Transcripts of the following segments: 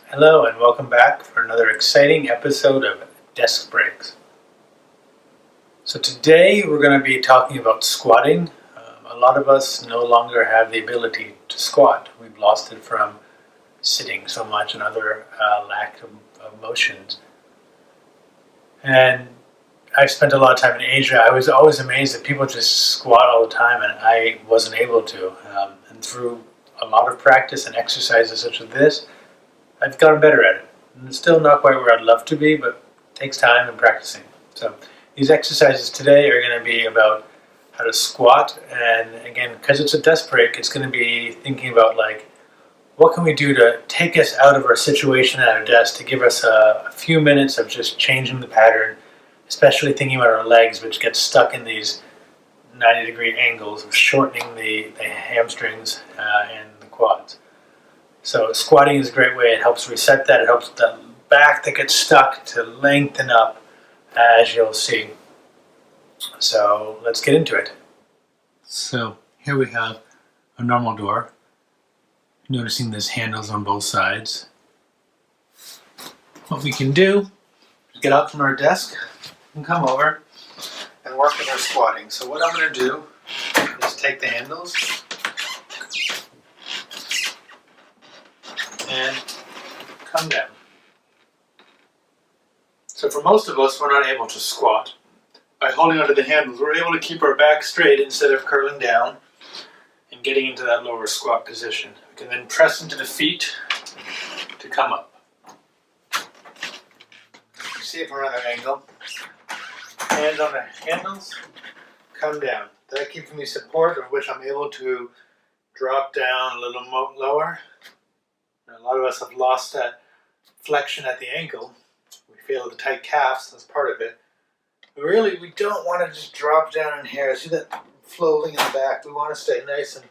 Hello and welcome back for another exciting episode of Desk Breaks. So today we're going to be talking about squatting. A lot of us no longer have the ability to squat. We've lost it from sitting so much and other lack of motions. And I've spent a lot of time in Asia. I was always amazed that people just squat all the time and I wasn't able to. And through a lot of practice and exercises such as this, I've gotten better at it. And it's still not quite where I'd love to be, but it takes time and practicing. So these exercises today are going to be about how to squat. And again, because it's a desk break, it's going to be thinking about what can we do to take us out of our situation at our desk, to give us a few minutes of just changing the pattern, especially thinking about our legs, which get stuck in these 90-degree angles of shortening the hamstrings and the quads. So squatting is a great way. It helps reset that. It helps the back that gets stuck to lengthen up, as you'll see. So let's get into it. So here we have a normal door. Noticing there's handles on both sides. What we can do is get up from our desk and come over and work on our squatting. So what I'm going to do is take the handles and come down. So for most of us, we're not able to squat. By holding onto the handles, we're able to keep our back straight instead of curling down and getting into that lower squat position. We can then press into the feet to come up. See if we're on an angle. Hands on the handles, come down. That gives me support, of which I'm able to drop down a little lower. A lot of us have lost that flexion at the ankle. We feel the tight calves, that's part of it. But really, we don't want to just drop down in here. See that floating in the back? We want to stay nice and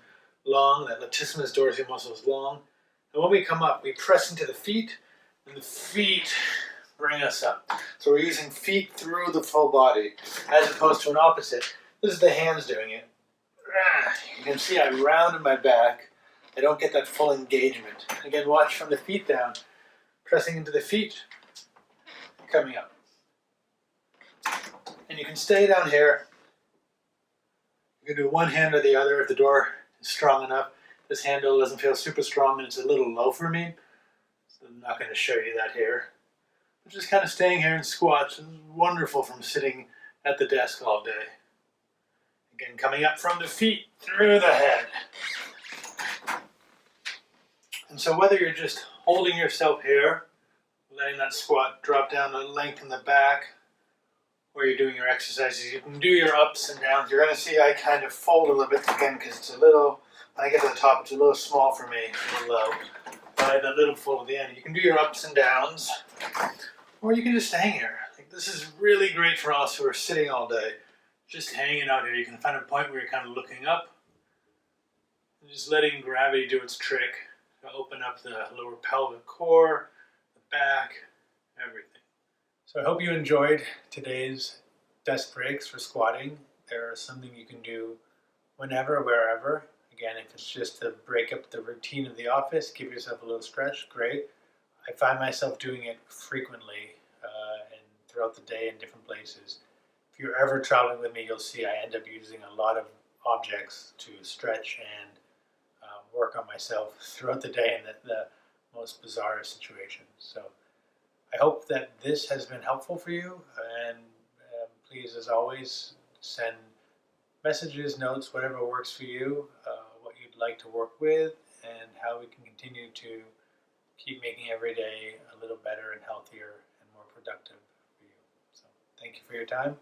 long. That latissimus dorsi muscle is long. And when we come up, we press into the feet, and the feet bring us up. So we're using feet through the full body, as opposed to an opposite. This is the hands doing it. You can see I rounded my back. I don't get that full engagement. Again, watch from the feet down, pressing into the feet, coming up. And you can stay down here. You can do one hand or the other if the door is strong enough. This handle doesn't feel super strong and it's a little low for me, so I'm not going to show you that here. But just kind of staying here in squats is wonderful from sitting at the desk all day. Again, coming up from the feet through the head. And so whether you're just holding yourself here, letting that squat drop down to lengthen the back, or you're doing your exercises, you can do your ups and downs. You're going to see I kind of fold a little bit again because it's a little, when I get to the top, it's a little small for me, a little low. But I have that little fold at the end. You can do your ups and downs, or you can just hang here. This is really great for us who are sitting all day. Just hanging out here. You can find a point where you're kind of looking up, and just letting gravity do its trick. Open up the lower pelvic core, the back, everything. So I hope you enjoyed today's desk breaks for squatting. They're something you can do whenever, wherever. Again, if it's just to break up the routine of the office, give yourself a little stretch, great. I find myself doing it frequently and throughout the day in different places. If you're ever traveling with me, you'll see I end up using a lot of objects to stretch and work on myself throughout the day in the most bizarre situations. So I hope that this has been helpful for you, and please, as always, send messages, notes, whatever works for you, what you'd like to work with, and how we can continue to keep making every day a little better and healthier and more productive for you. So thank you for your time.